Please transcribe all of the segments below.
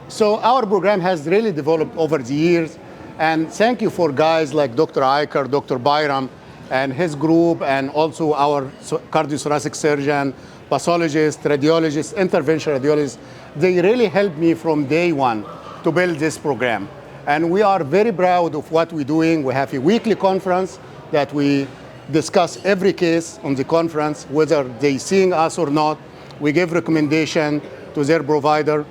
So our program has really developed over the years, and thank you for guys like Dr. Iker, Dr. Byram, and his group, and also our cardiothoracic surgeon, pathologist, radiologist, interventional radiologist. They really helped me from day one to build this program. And we are very proud of what we're doing. We have a weekly conference that we discuss every case on the conference, whether they seeing us or not. We give recommendation to their provider.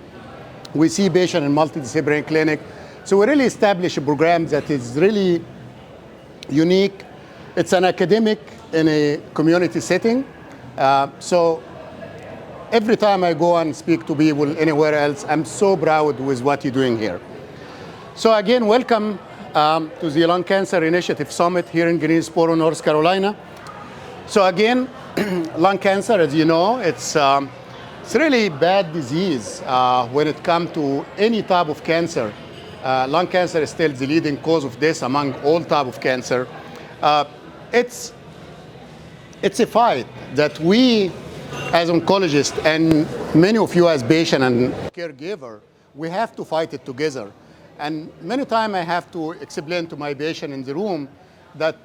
We see patient in multidisciplinary clinic. So we really establish a program that is really unique. It's an academic in a community setting. So every time I go and speak to people anywhere else, I'm so proud with what you're doing here. So again, welcome to the Lung Cancer Initiative Summit here in Greensboro, North Carolina. So again, lung cancer, as you know, it's really bad disease when it comes to any type of cancer. Lung cancer is still the leading cause of death among all type of cancer. It's a fight that we, as oncologists, and many of you as patient and caregiver, we have to fight it together. And many times I have to explain to my patient in the room that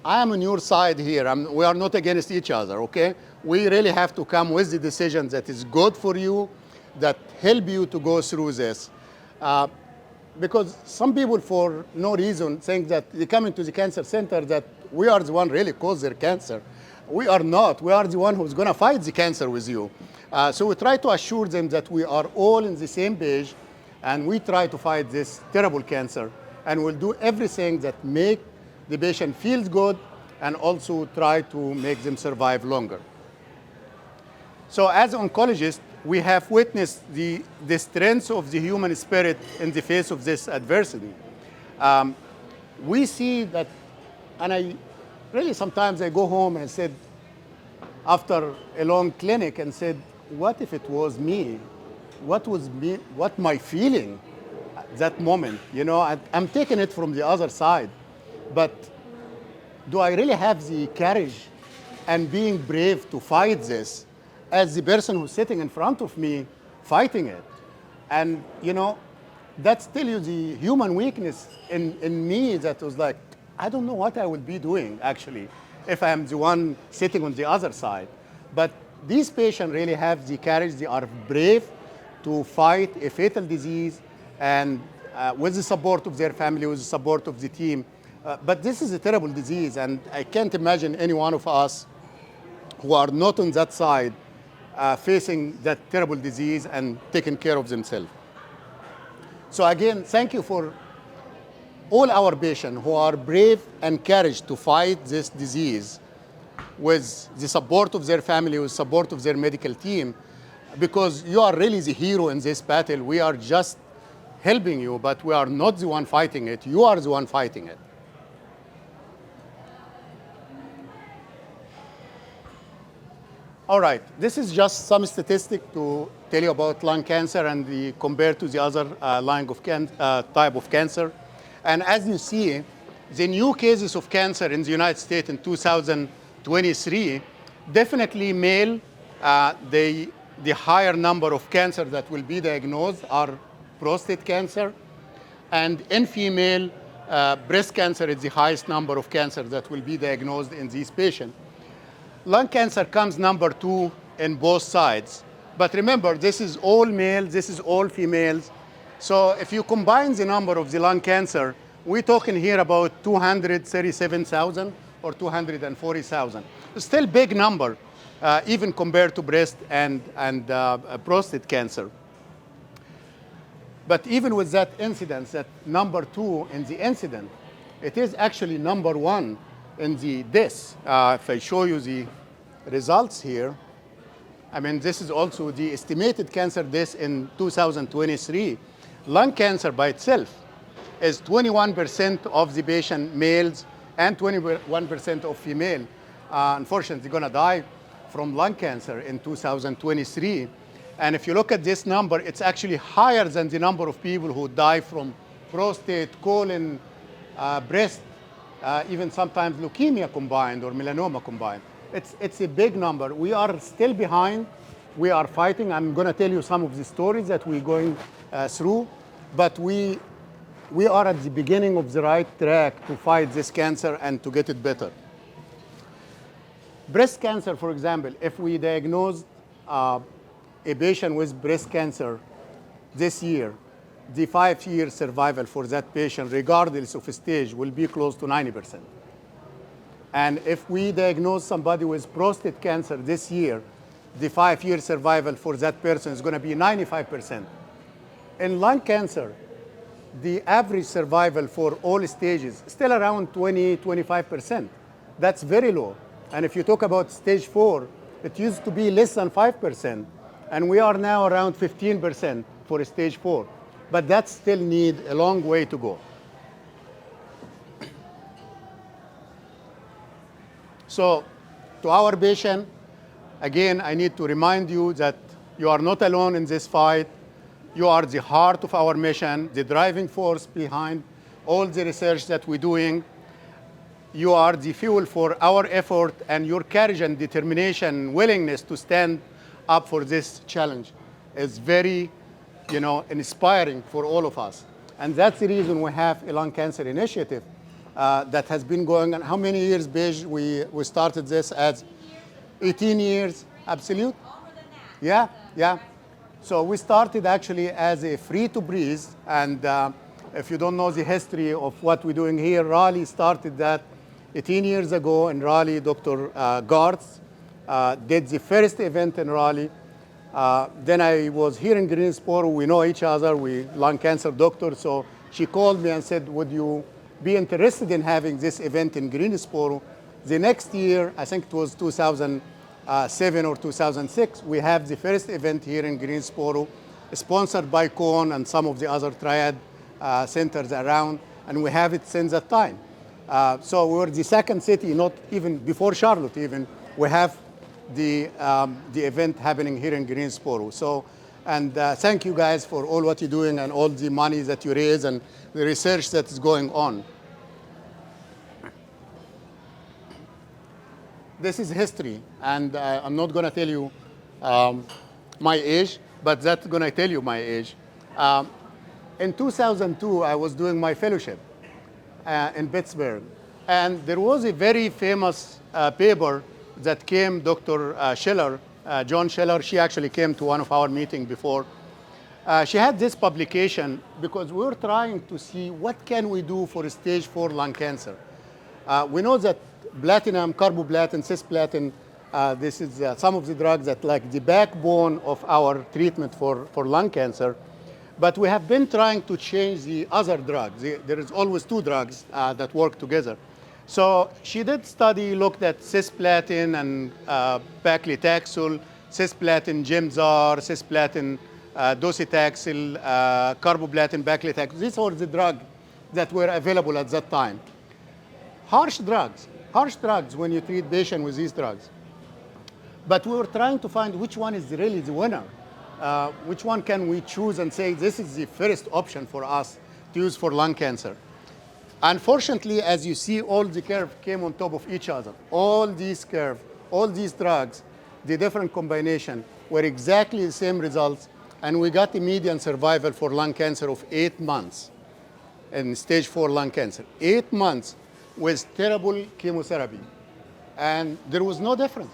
I am on your side here. We are not against each other, okay? We really have to come with the decision that is good for you, that help you to go through this. Because some people, for no reason, think that they come into the cancer center that we are the one really cause their cancer. We are not. We are the one who's going to fight the cancer with you. So we try to assure them that we are all in the same page, and we try to fight this terrible cancer, and we'll do everything that make the patient feel good and also try to make them survive longer. So as oncologists, we have witnessed the strength of the human spirit in the face of this adversity. We see that, and I really sometimes I go home and said, after a long clinic, and said, what if it was me? What was me? What my feeling at that moment? You know, I'm taking it from the other side, but do I really have the courage and being brave to fight this as the person who's sitting in front of me fighting it? And, you know, that's still you the human weakness in me that was like, I don't know what I would be doing, actually, if I'm the one sitting on the other side. But these patients really have the courage. They are brave to fight a fatal disease, and with the support of their family, with the support of the team. But this is a terrible disease, and I can't imagine any one of us who are not on that side facing that terrible disease and taking care of themselves. So again, thank you for all our patients who are brave and courage to fight this disease with the support of their family, with support of their medical team, because you are really the hero in this battle. We are just helping you, but we are not the one fighting it. You are the one fighting it. All right, this is just some statistic to tell you about lung cancer and compared to the other type of cancer. And as you see, the new cases of cancer in the United States in 2023, definitely male, the higher number of cancer that will be diagnosed are prostate cancer. And in female, breast cancer is the highest number of cancer that will be diagnosed in these patients. Lung cancer comes number 2 in both sides. But remember, this is all males, this is all females. So if you combine the number of the lung cancer, we're talking here about 237,000 or 240,000. Still a big number, even compared to breast and prostate cancer. But even with that incidence, that number 2 in the incident, it is actually number 1 in the deaths. If I show you the results here, I mean, this is also the estimated cancer deaths in 2023. Lung cancer by itself is 21% of the patient males and 21% of female. Unfortunately, going to die from lung cancer in 2023. And if you look at this number, it's actually higher than the number of people who die from prostate, colon, breast, even sometimes leukemia combined or melanoma combined. It's a big number. We are still behind we are fighting. I'm going to tell you some of the stories that we're going through, but we are at the beginning of the right track to fight this cancer and to get it better. Breast cancer, for example, if we diagnose a patient with breast cancer this year, the 5-year survival for that patient, regardless of stage, will be close to 90%. And if we diagnose somebody with prostate cancer this year, the 5-year survival for that person is going to be 95%. In lung cancer, the average survival for all stages is still around 20-25%. That's very low. And if you talk about stage 4, it used to be less than 5%, and we are now around 15% for stage 4. But that still needs a long way to go. So, to our patient, again, I need to remind you that you are not alone in this fight. You are the heart of our mission, the driving force behind all the research that we're doing. You are the fuel for our effort, and your courage and determination and willingness to stand up for this challenge is very, inspiring for all of us. And that's the reason we have a lung cancer initiative that has been going on. How many years, Beige? We started this as 18 years, absolute? Over than that. Yeah. So we started actually as a free to breathe, and if you don't know the history of what we're doing here, Raleigh started that 18 years ago in Raleigh. Dr. Garth did the first event in Raleigh. Then I was here in Greensboro. We know each other. We lung cancer doctors. So she called me and said, would you be interested in having this event in Greensboro? The next year, I think it was 2007 or 2006, we have the first event here in Greensboro, sponsored by Cone and some of the other triad centers around, and we have it since that time. So we're the second city, not even before Charlotte even, we have the event happening here in Greensboro. So, and thank you guys for all what you're doing and all the money that you raise and the research that is going on. This is history, and I'm not going to tell you my age, but that's going to tell you my age. In 2002, I was doing my fellowship in Pittsburgh, and there was a very famous paper that came, Dr. Schiller, John Schiller. She actually came to one of our meetings before. She had this publication because we were trying to see what can we do for stage 4 lung cancer. We know that platinum, carboplatin, cisplatin, this is some of the drugs that like the backbone of our treatment for lung cancer. But we have been trying to change the other drugs. There is always 2 drugs that work together. So she did study, looked at cisplatin and paclitaxel, cisplatin Gemzar, cisplatin docetaxel, carboplatin, paclitaxel. These are the drugs that were available at that time. Harsh drugs when you treat patients with these drugs. But we were trying to find which one is really the winner. Which one can we choose and say this is the first option for us to use for lung cancer? Unfortunately, as you see, all the curves came on top of each other. All these curves, all these drugs, the different combination were exactly the same results, and we got a median survival for lung cancer of 8 months in stage 4 lung cancer. 8 months with terrible chemotherapy, and there was no difference.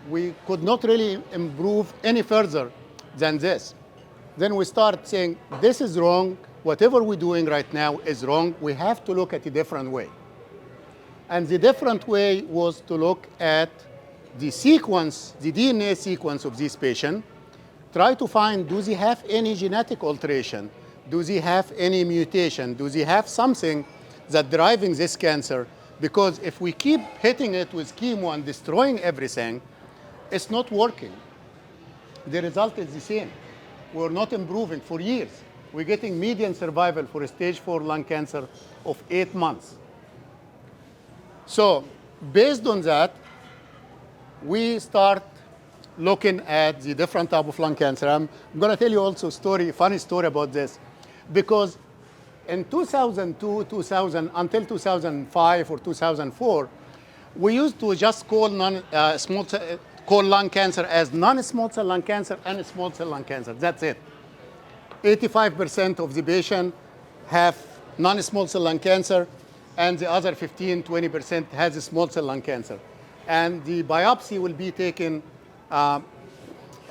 We could not really improve any further than this. Then we start saying, this is wrong. Whatever we're doing right now is wrong. We have to look at a different way. And the different way was to look at the sequence, the DNA sequence of this patient, try to find, do they have any genetic alteration? Do they have any mutation? Do they have something that driving this cancer? Because if we keep hitting it with chemo and destroying everything, it's not working. The result is the same. We're not improving for years. We're getting median survival for a stage 4 lung cancer of 8 months. So based on that, we start looking at the different type of lung cancer. I'm going to tell you also a funny story about this, because in 2002, until 2005 or 2004, we used to just call call lung cancer as non-small cell lung cancer and small cell lung cancer. That's it. 85% of the patients have non-small cell lung cancer, and the other 15, 20% has a small cell lung cancer. And the biopsy will be taken,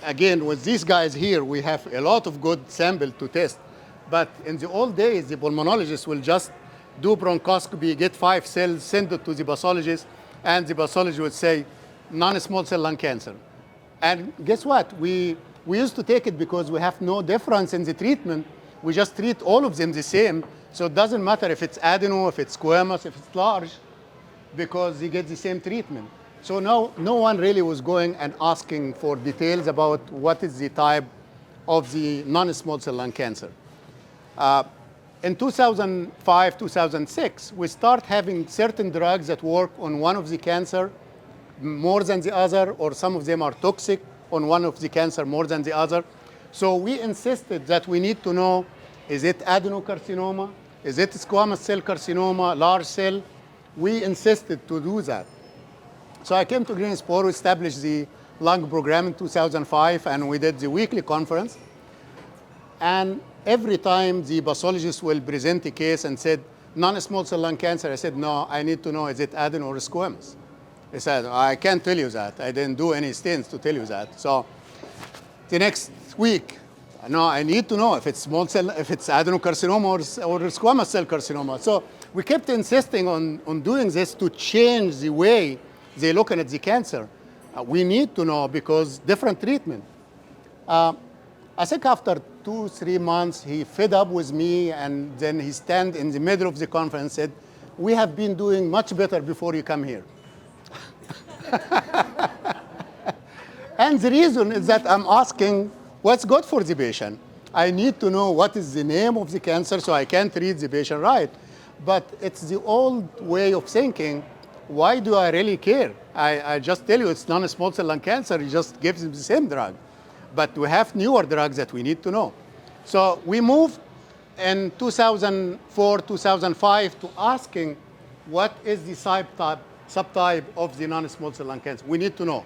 again, with these guys here, we have a lot of good sample to test. But in the old days, the pulmonologist will just do bronchoscopy, get 5 cells, send it to the pathologist, and the pathologist would say, non-small cell lung cancer. And guess what? We used to take it because we have no difference in the treatment. We just treat all of them the same. So it doesn't matter if it's adeno, if it's squamous, if it's large, because you get the same treatment. So no one really was going and asking for details about what is the type of the non-small cell lung cancer. In 2005, 2006, we start having certain drugs that work on one of the cancer more than the other, or some of them are toxic on one of the cancer more than the other. So we insisted that we need to know, is it adenocarcinoma? Is it squamous cell carcinoma, large cell? We insisted to do that. So I came to Greensboro, established the lung program in 2005, and we did the weekly conference. And every time the pathologist will present a case and said, non-small cell lung cancer, I said, no, I need to know, is it adeno or squamous? He said, I can't tell you that. I didn't do any stints to tell you that. So the next week, no, I need to know if it's small cell, if it's adenocarcinoma or squamous cell carcinoma. So we kept insisting on doing this to change the way they look at the cancer. We need to know because different treatment. I think after 2-3 months, he fed up with me, and then he stand in the middle of the conference and said, we have been doing much better before you come here. And the reason is that I'm asking what's good for the patient. I need to know what is the name of the cancer so I can treat the patient right. But it's the old way of thinking, why do I really care? I just tell you it's non-small cell lung cancer, you just give them the same drug. But we have newer drugs that we need to know. So we moved in 2004, 2005 to asking what is the subtype of the non-small cell lung cancer. We need to know.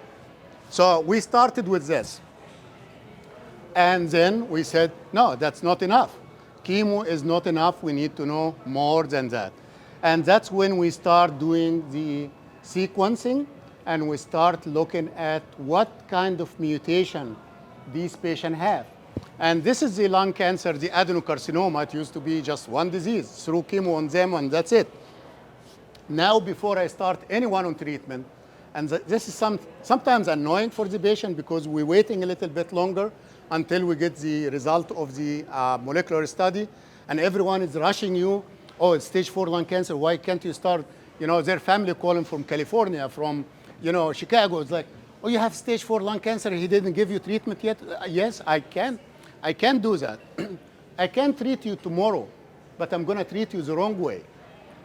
So we started with this. And then we said, no, that's not enough. Chemo is not enough. We need to know more than that. And that's when we start doing the sequencing, and we start looking at what kind of mutation these patients have. And this is the lung cancer, the adenocarcinoma. It used to be just one disease, through chemo on them, and that's it. Now, before I start anyone on treatment, and this is sometimes annoying for the patient because we're waiting a little bit longer until we get the result of the molecular study, and everyone is rushing you. Oh, it's stage 4 lung cancer. Why can't you start? You know, their family calling from California, from Chicago. It's like, oh, you have stage 4 lung cancer. He didn't give you treatment yet. Yes, I can. I can do that. I can treat you tomorrow, but I'm going to treat you the wrong way.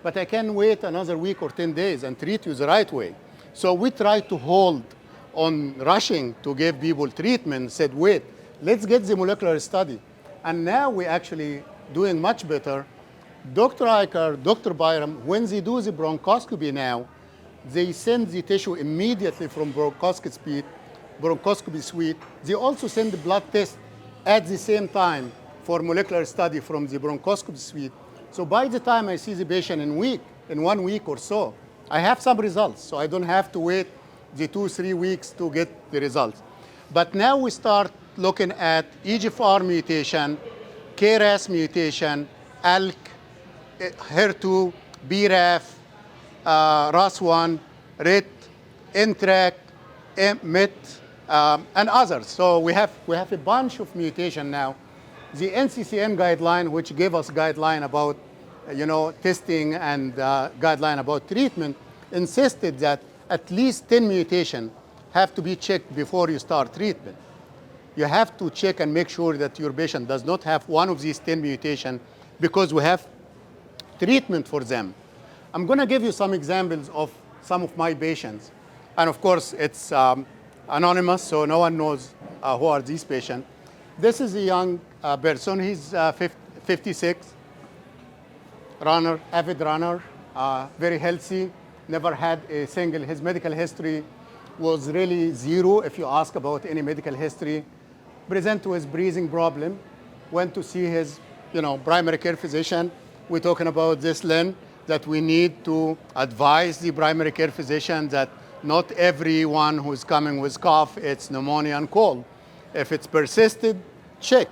But I can wait another week or 10 days and treat you the right way. So we try to hold on rushing to give people treatment, said, wait, let's get the molecular study. And now we're actually doing much better. Dr. Eicher, Dr. Byram, when they do the bronchoscopy now, they send the tissue immediately from bronchoscopy suite. They also send the blood test at the same time for molecular study from the bronchoscopy suite. So by the time I see the patient in 1 week or so, I have some results. So I don't have to wait the 2-3 weeks to get the results. But now we start looking at EGFR mutation, KRAS mutation, ALK, HER2, BRAF, RAS1, RIT, NTRK, MET, and others. So we have a bunch of mutation now. The NCCN guideline, which gave us guideline about testing and guideline about treatment, insisted that at least 10 mutations have to be checked before you start treatment. You have to check and make sure that your patient does not have one of these 10 mutations because we have treatment for them. I'm going to give you some examples of some of my patients. And of course, it's anonymous, so no one knows who are these patients. This is a young person. He's 56, runner, avid runner, very healthy, never had a single, his medical history was really zero if you ask about any medical history. Present with breathing problem, went to see his primary care physician. We're talking about this, Lynn, that we need to advise the primary care physician that not everyone who's coming with cough, it's pneumonia and cold. If it's persisted, check.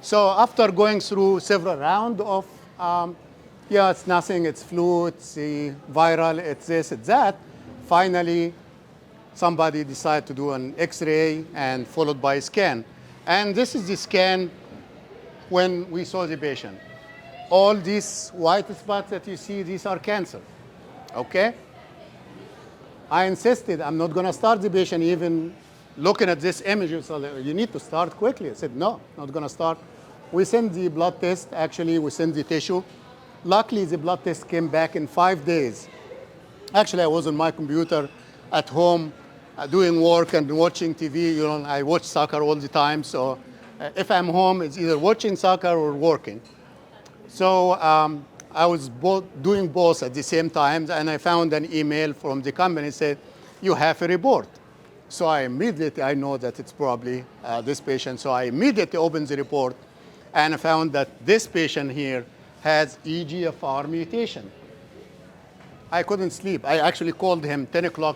So after going through several rounds of, it's nothing, it's flu, it's viral, it's this, it's that, finally, somebody decided to do an X-ray and followed by a scan. And this is the scan when we saw the patient. All these white spots that you see, these are cancer, okay? I insisted I'm not gonna start the patient even looking at this image. So you need to start quickly. I said, no, not gonna start. We sent the blood test, actually we sent the tissue. Luckily, the blood test came back in 5 days. Actually, I was on my computer at home doing work and watching TV. I watch soccer all the time. So if I'm home, it's either watching soccer or working. So I was doing both at the same time, and I found an email from the company that said, you have a report. So I know that it's probably this patient. So I immediately opened the report and I found that this patient here has EGFR mutation. I couldn't sleep. I actually called him 10 o'clock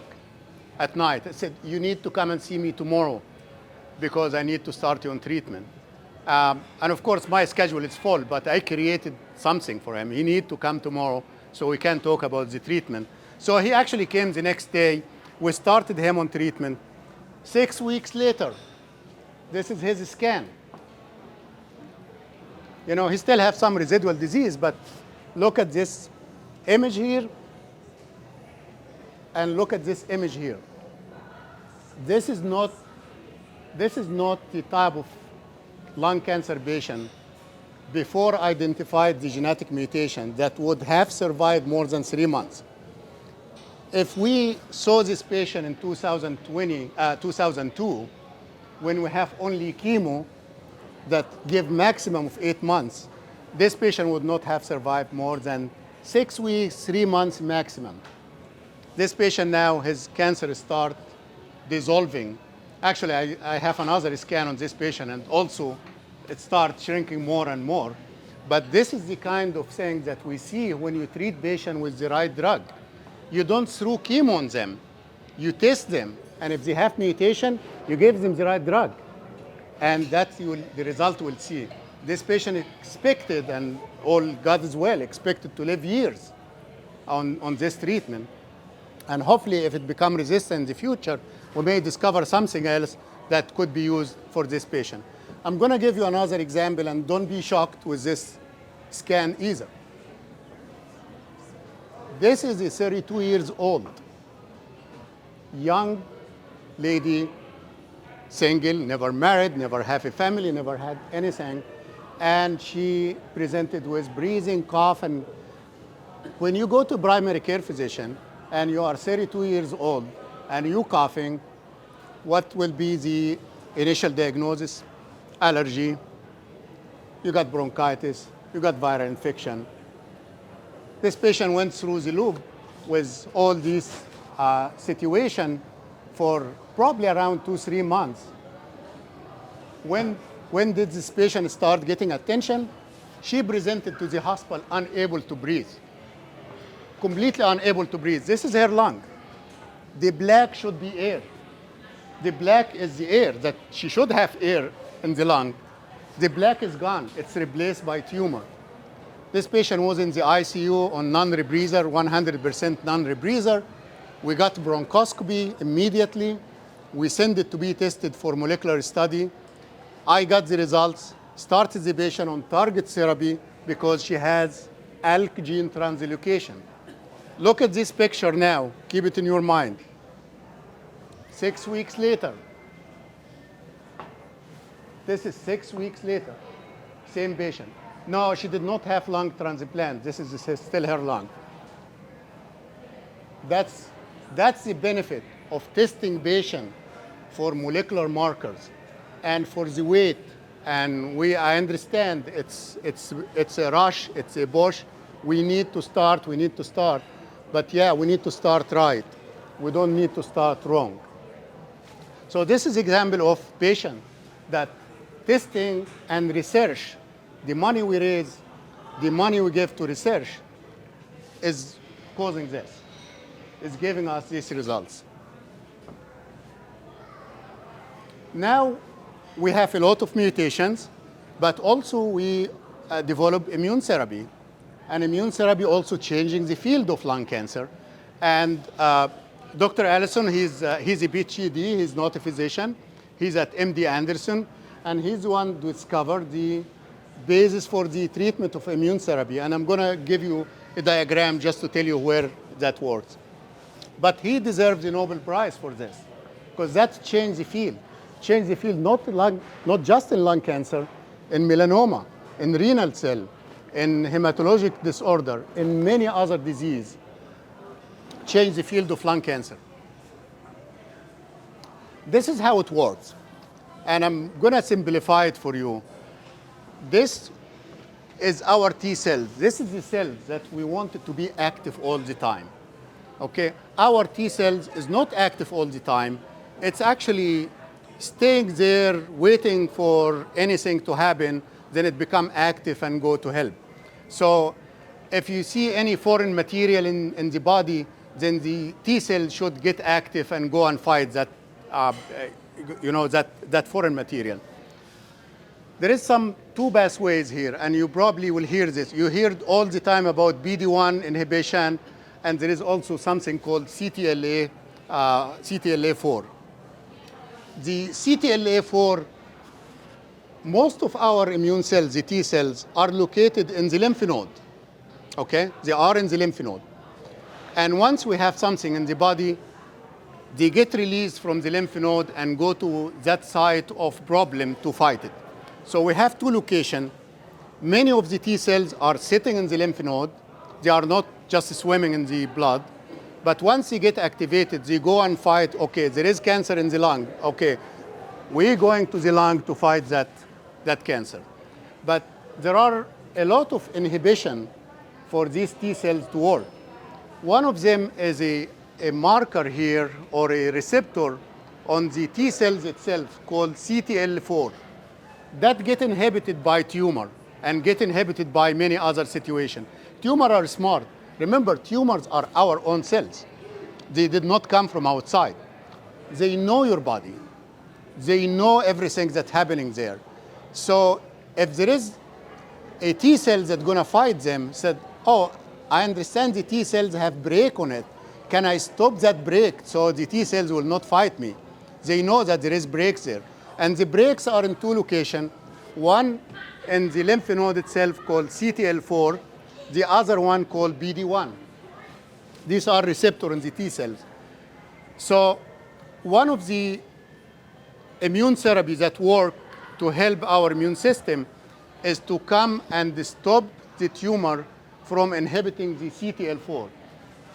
at night. I said, you need to come and see me tomorrow because I need to start you on treatment. And of course, my schedule is full, but I created something for him. He needs to come tomorrow so we can talk about the treatment. So he actually came the next day. We started him on treatment. 6 weeks later, this is his scan. He still has some residual disease, but look at this image here and look at this image here. This is not the type of lung cancer patient before identified the genetic mutation that would have survived more than 3 months. If we saw this patient in 2002, when we have only chemo that give maximum of 8 months, this patient would not have survived more than 6 weeks, 3 months maximum. This patient now, his cancer start dissolving. Actually, I have another scan on this patient, and also it starts shrinking more and more. But this is the kind of thing that we see when you treat patient with the right drug. You don't throw chemo on them. You test them, and if they have mutation, you give them the right drug. And that's the result we'll see. This patient expected, and all God is well, expected to live years on this treatment. And hopefully, if it becomes resistant in the future, we may discover something else that could be used for this patient. I'm going to give you another example, and don't be shocked with this scan either. This is a 32 years old, young lady, single, never married, never have a family, never had anything. And she presented with breathing, cough, and when you go to primary care physician and you are 32 years old and you coughing, what will be the initial diagnosis? Allergy, you got bronchitis, you got viral infection. This patient went through the loop with all these situation for probably around 2-3 months. When did this patient start getting attention? She presented to the hospital unable to breathe, completely unable to breathe. This is her lung. The black should be air. The black is the air that she should have air in the lung. The black is gone. It's replaced by tumor. This patient was in the ICU on non-rebreather, 100% non-rebreather. We got bronchoscopy immediately. We sent it to be tested for molecular study. I got the results, started the patient on target therapy because she has ALK gene translocation. Look at this picture now. Keep it in your mind. 6 weeks later. This is 6 weeks later. Same patient. No, she did not have lung transplant. This is still her lung. That's the benefit of testing patient for molecular markers and for the weight. And I understand it's a rush, it's a push. We need to start. But yeah, we need to start right. We don't need to start wrong. So this is example of patient that testing and research, the money we raise, the money we give to research is causing this, is giving us these results. Now we have a lot of mutations, but also we develop immune therapy. And immune therapy also changing the field of lung cancer. And Dr. Allison, he's a PhD, he's not a physician. He's at MD Anderson, and he's the one who discovered the basis for the treatment of immune therapy. And I'm gonna give you a diagram just to tell you where that works. But he deserves the Nobel Prize for this, because that changed the field. Changed the field not just in lung cancer, in melanoma, in renal cell, in hematologic disorder, in many other diseases. Changed the field of lung cancer. This is how it works. And I'm gonna simplify it for you. This is our T cells. This is the cells that we want it to be active all the time. Okay? Our T cells is not active all the time. It's actually staying there, waiting for anything to happen, then it become active and go to help. So if you see any foreign material in the body, then the T cell should get active and go and fight that, that foreign material. There is some two pathways here, and you probably will hear this. You hear all the time about PD-1 inhibition, and there is also something called CTLA-4. The CTLA-4, most of our immune cells, the T cells, are located in the lymph node. Okay? They are in the lymph node. And once we have something in the body, they get released from the lymph node and go to that site of problem to fight it. So we have two locations. Many of the T cells are sitting in the lymph node. They are not just swimming in the blood. But once they get activated, they go and fight, okay, there is cancer in the lung. Okay, we're going to the lung to fight that cancer. But there are a lot of inhibition for these T cells to work. One of them is a marker here, or a receptor on the T cells itself called CTL4. That get inhibited by tumor and get inhibited by many other situations. Tumors are smart. Remember, tumors are our own cells. They did not come from outside. They know your body. They know everything that's happening there. So if there is a T cell that's going to fight them, said, oh, I understand the T cells have brake on it. Can I stop that brake so the T cells will not fight me? They know that there is brakes there. And the brakes are in two locations. One in the lymph node itself called CTL4, the other one called PD-1. These are receptors in the T cells. So one of the immune therapies that work to help our immune system is to come and stop the tumor from inhibiting the CTL4.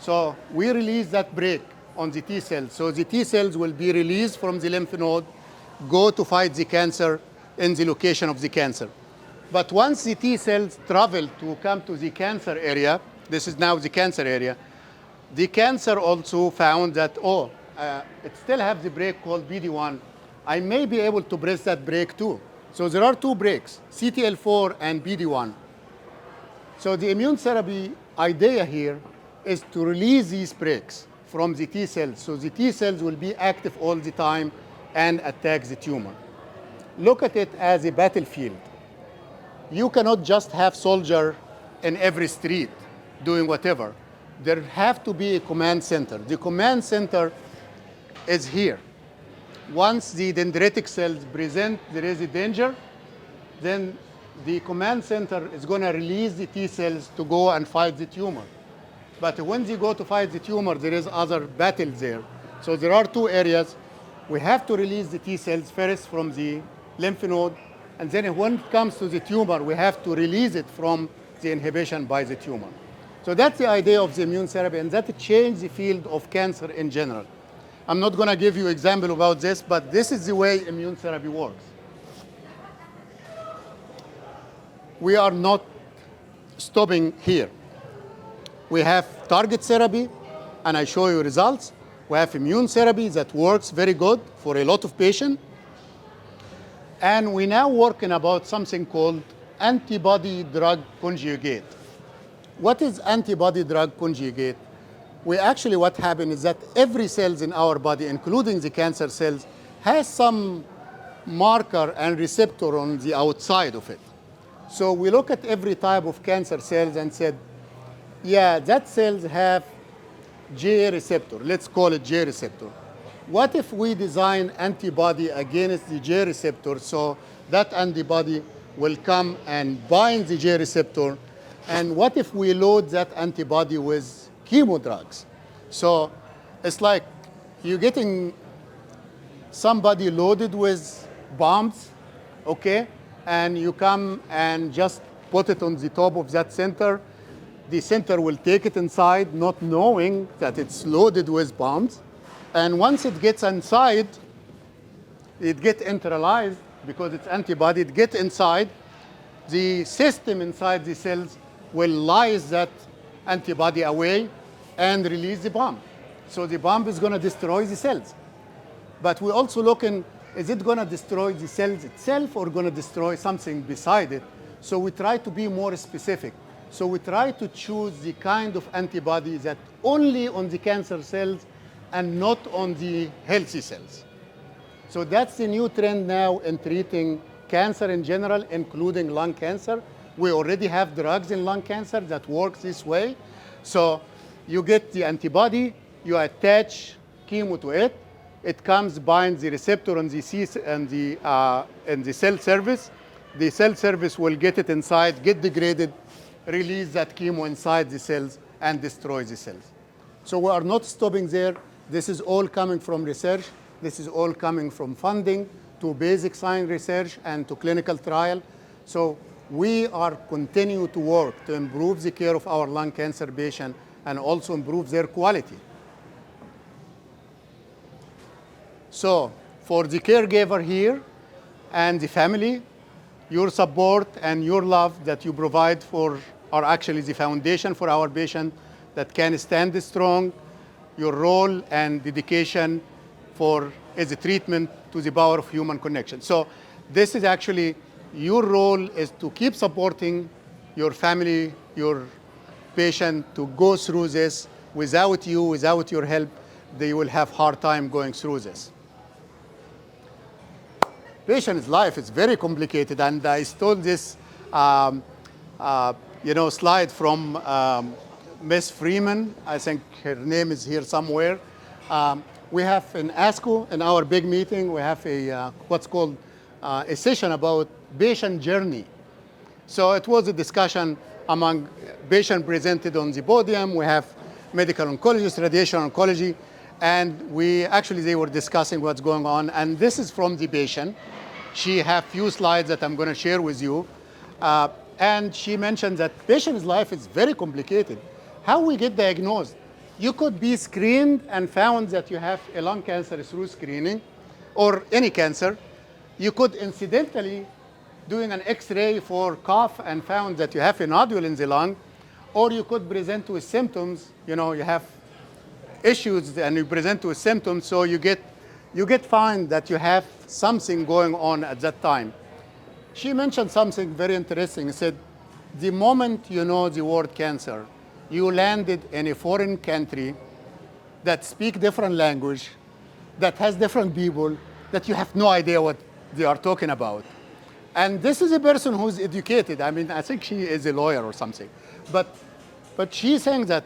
So we release that brake on the T cells. So the T cells will be released from the lymph node, go to fight the cancer in the location of the cancer. But once the T cells travel to come to the cancer area, this is now the cancer area, the cancer also found that, it still has the brake called PD-1. I may be able to press that brake too. So there are two brakes, CTL4 and PD-1. So the immune therapy idea here is to release these brakes from the T cells. So the T cells will be active all the time and attack the tumor. Look at it as a battlefield. You cannot just have soldiers in every street doing whatever. There have to be a command center. The command center is here. Once the dendritic cells present there is a danger, then the command center is going to release the T cells to go and fight the tumor. But when they go to fight the tumor, there is other battles there. So there are two areas. We have to release the T cells first from the lymph node, and then when it comes to the tumor, we have to release it from the inhibition by the tumor. So that's the idea of the immune therapy, and that changed the field of cancer in general. I'm not going to give you an example about this, but this is the way immune therapy works. We are not stopping here. We have target therapy, and I show you results. We have immune therapy that works very good for a lot of patients. And we now working about something called antibody drug conjugate. What is antibody drug conjugate? What happens is that every cells in our body, including the cancer cells, has some marker and receptor on the outside of it. So we look at every type of cancer cells and said, yeah, that cells have J receptor. Let's call it J receptor. What if we design antibody against the J receptor so that antibody will come and bind the J receptor? And what if we load that antibody with chemo drugs? So it's like you're getting somebody loaded with bombs, okay? And you come and just put it on the top of that center. The center will take it inside, not knowing that it's loaded with bombs. And once it gets inside, it gets internalized because it's antibody. It gets inside. The system inside the cells will lyse that antibody away and release the bomb. So the bomb is going to destroy the cells. But we're also looking, is it going to destroy the cells itself or going to destroy something beside it? So we try to be more specific. So we try to choose the kind of antibody that only on the cancer cells and not on the healthy cells. So that's the new trend now in treating cancer in general, including lung cancer. We already have drugs in lung cancer that work this way. So you get the antibody, you attach chemo to it, it comes, binds the receptor on the cell surface. The cell surface will get it inside, get degraded, release that chemo inside the cells, and destroy the cells. So we are not stopping there. This is all coming from research. This is all coming from funding to basic science research and to clinical trial. So we are continue to work to improve the care of our lung cancer patients and also improve their quality. So for the caregiver here and the family, your support and your love that you provide are actually the foundation for our patient that can stand strong. Your role and dedication as a treatment to the power of human connection. So this is actually your role is to keep supporting your family, your patient to go through this. Without you, without your help, they will have hard time going through this. Patient's life is very complicated, and I stole this slide from Miss Freeman. I think her name is here somewhere. We have in ASCO, in our big meeting, we have what's called a session about patient journey. So it was a discussion among patients presented on the podium. We have medical oncologists, radiation oncology, and they were discussing what's going on. And this is from the patient. She has few slides that I'm going to share with you. And she mentioned that patient's life is very complicated. How we get diagnosed? You could be screened and found that you have a lung cancer through screening or any cancer. You could incidentally doing an X-ray for cough and found that you have a nodule in the lung, or you could present with symptoms. You have issues and you present with symptoms, so you get found that you have something going on at that time. She mentioned something very interesting. She said, the moment you know the word cancer, you landed in a foreign country that speak different language, that has different people, that you have no idea what they are talking about. And this is a person who's educated. I mean, I think she is a lawyer or something. But she's saying that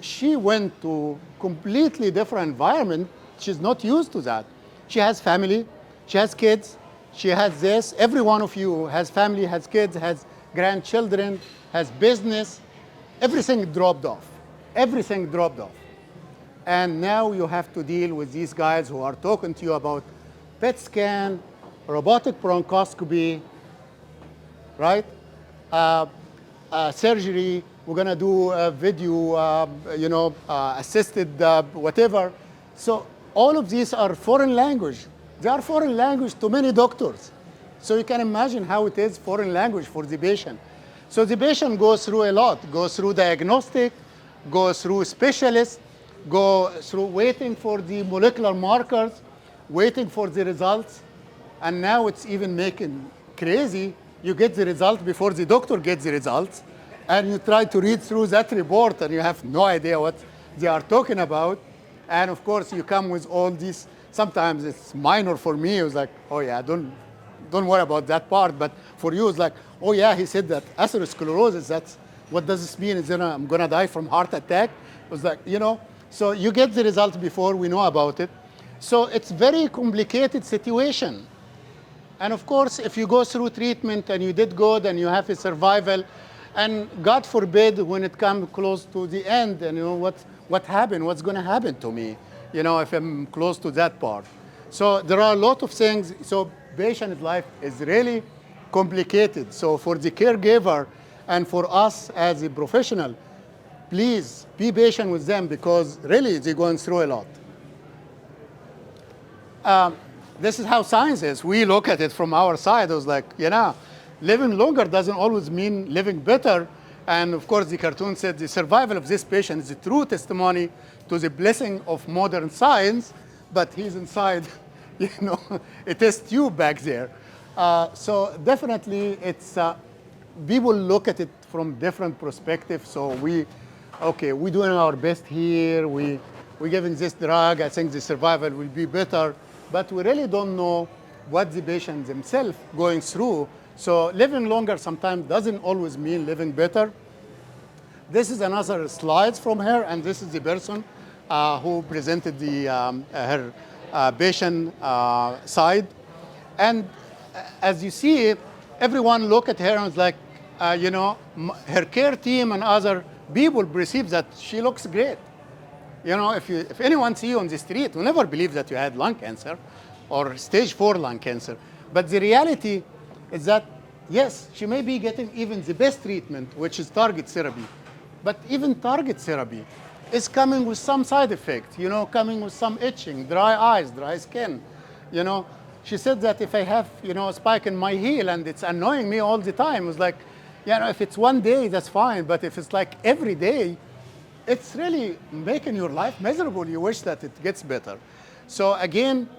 she went to completely different environment. She's not used to that. She has family, she has kids, she has this. Every one of you has family, has kids, has grandchildren, has business. Everything dropped off. Everything dropped off. And now you have to deal with these guys who are talking to you about PET scan, robotic bronchoscopy, right? Surgery. We're going to do a video, assisted whatever. So all of these are foreign language. They are foreign language to many doctors. So you can imagine how it is foreign language for the patient. So the patient goes through a lot, goes through diagnostic, goes through specialists, go through waiting for the molecular markers, waiting for the results, and now it's even making crazy. You get the result before the doctor gets the results, and you try to read through that report, and you have no idea what they are talking about. And of course, you come with all these. Sometimes it's minor for me. It was like, oh yeah, don't worry about that part. But for you, it's like, oh yeah, he said that atherosclerosis. That's what does this mean? Is that I'm gonna die from heart attack? It was like, So you get the result before we know about it. So it's very complicated situation. And of course, if you go through treatment and you did good and you have a survival, and God forbid when it comes close to the end, and what happened, what's going to happen to me, if I'm close to that part. So there are a lot of things. So patient life is really complicated. So for the caregiver and for us as a professional, please be patient with them because really they're going through a lot. This is how science is. We look at it from our side. It was like, living longer doesn't always mean living better. And of course, the cartoon said the survival of this patient is a true testimony to the blessing of modern science, but he's inside, a test tube back there. So definitely it's, people look at it from different perspectives. So we're doing our best here. We're giving this drug. I think the survival will be better. But we really don't know what the patient themselves going through. So living longer sometimes doesn't always mean living better. This is another slide from her, and this is the person who presented her patient side. And as you see, everyone look at her and is like, her care team and other people perceive that she looks great. If anyone see you on the street, will never believe that you had lung cancer or stage 4 lung cancer. But the reality is that, yes, she may be getting even the best treatment, which is target therapy. But even target therapy is coming with some side effect, coming with some itching, dry eyes, dry skin. She said that if I have, a spike in my heel and it's annoying me all the time, it's like, if it's one day, that's fine. But if it's like every day, it's really making your life miserable. You wish that it gets better. So again,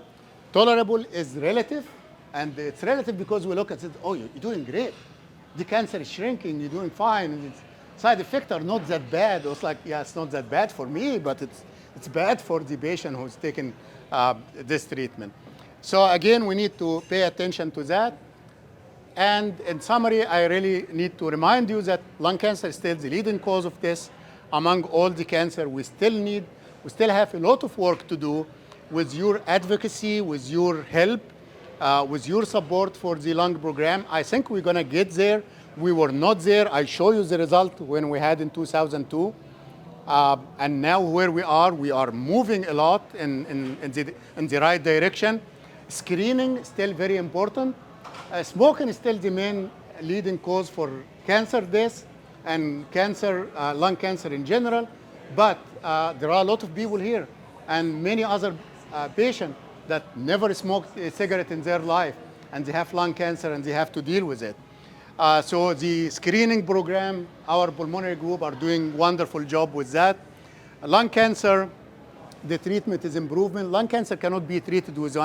tolerable is relative. And it's relative because we look at it, oh, you're doing great. The cancer is shrinking, you're doing fine. And side effects are not that bad. It's like, yeah, it's not that bad for me, but it's bad for the patient who's taking this treatment. So again, we need to pay attention to that. And in summary, I really need to remind you that lung cancer is still the leading cause of death. Among all the cancer, we still have a lot of work to do with your advocacy, with your help, with your support for the lung program. I think we're going to get there. We were not there. I show you the result when we had in 2002. And now where we are moving a lot in the right direction. Screening is still very important. Smoking is still the main leading cause for cancer death and lung cancer in general. But there are a lot of people here and many other patients that never smoked a cigarette in their life, and they have lung cancer and they have to deal with it. So the screening program, our pulmonary group are doing a wonderful job with that. Lung cancer, the treatment is improvement. Lung cancer cannot be treated with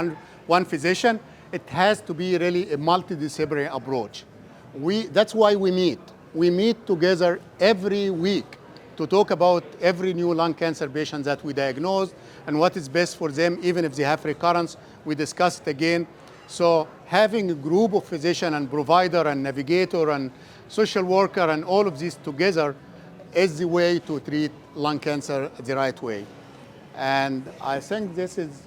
one physician. It has to be really a multidisciplinary approach. That's why we meet. We meet together every week to talk about every new lung cancer patient that we diagnose and what is best for them, even if they have recurrence. We discuss it again. So having a group of physician and provider and navigator and social worker and all of these together is the way to treat lung cancer the right way. And I think this is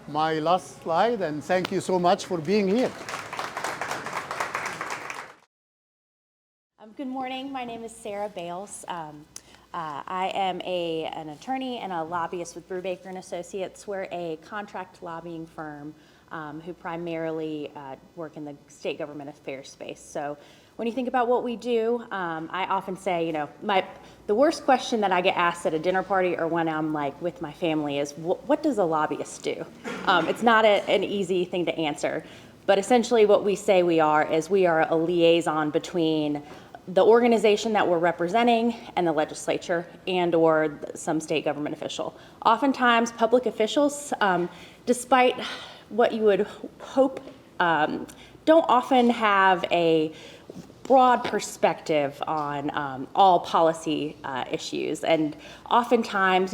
my last slide, and thank you so much for being here. Good morning. My name is Sarah Bales. I am an attorney and a lobbyist with Brubaker & Associates. We're a contract lobbying firm who primarily work in the state government affairs space. So when you think about what we do, I often say, the worst question that I get asked at a dinner party or when I'm with my family is, what does a lobbyist do? It's not an easy thing to answer, but essentially what we say we are is we are a liaison between the organization that we're representing and the legislature and or some state government official. Oftentimes, public officials, despite what you would hope, don't often have a broad perspective on all policy issues. And oftentimes,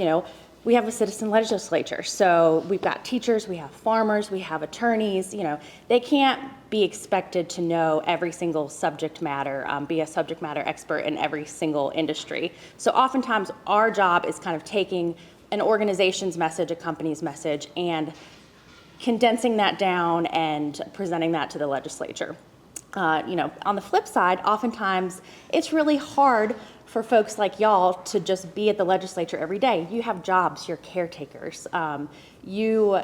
we have a citizen legislature. So we've got teachers, we have farmers, we have attorneys, they can't be expected to know every single subject matter, be a subject matter expert in every single industry. So oftentimes our job is kind of taking an organization's message, a company's message, and condensing that down and presenting that to the legislature. On the flip side, oftentimes it's really hard for folks like y'all to just be at the legislature every day. You have jobs, you're caretakers. You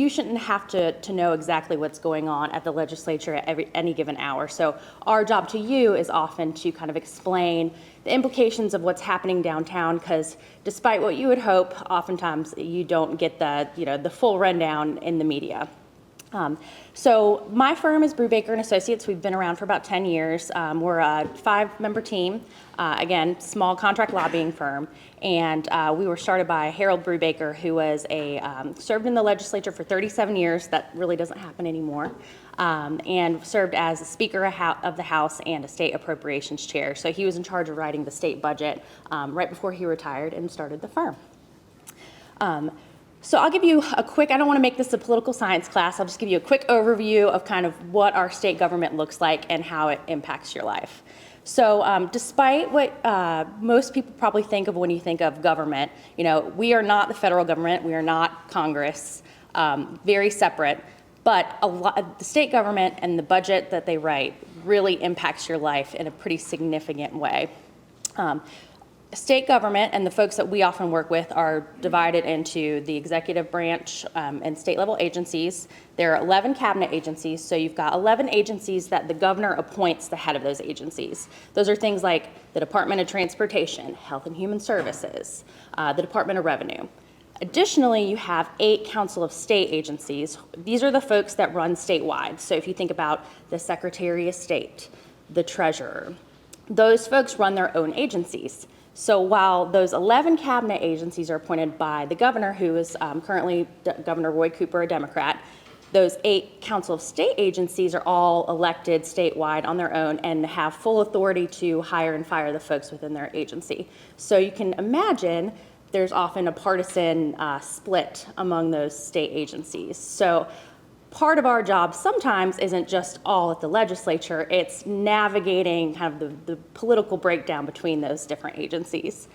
shouldn't have to know exactly what's going on at the legislature at any given hour. So our job to you is often to kind of explain the implications of what's happening downtown, because despite what you would hope, oftentimes you don't get the full rundown in the media. So my firm is Brubaker & Associates. We've been around for about 10 years. We're a 5-member team, again, small contract lobbying firm. And we were started by Harold Brubaker, who was served in the legislature for 37 years. That really doesn't happen anymore. And served as a Speaker of the House and a state appropriations chair. So he was in charge of writing the state budget right before he retired and started the firm. So I'll give you a quick, I don't want to make this a political science class, I'll just give you a quick overview of kind of what our state government looks like and how it impacts your life. So despite what most people probably think of when you think of government, we are not the federal government, we are not Congress, very separate, but the state government and the budget that they write really impacts your life in a pretty significant way. State government and the folks that we often work with are divided into the executive branch and state level agencies. There are 11 cabinet agencies, so you've got 11 agencies that the governor appoints the head of those agencies. Those are things like the Department of Transportation, Health and Human Services, the Department of Revenue. Additionally, you have 8 Council of State agencies. These are the folks that run statewide. So if you think about the Secretary of State, the Treasurer, those folks run their own agencies. So while those 11 cabinet agencies are appointed by the governor, who is currently Governor Roy Cooper, a Democrat, those 8 Council of State agencies are all elected statewide on their own and have full authority to hire and fire the folks within their agency. So you can imagine there's often a partisan split among those state agencies. So part of our job sometimes isn't just all at the legislature, it's navigating kind of the political breakdown between those different agencies.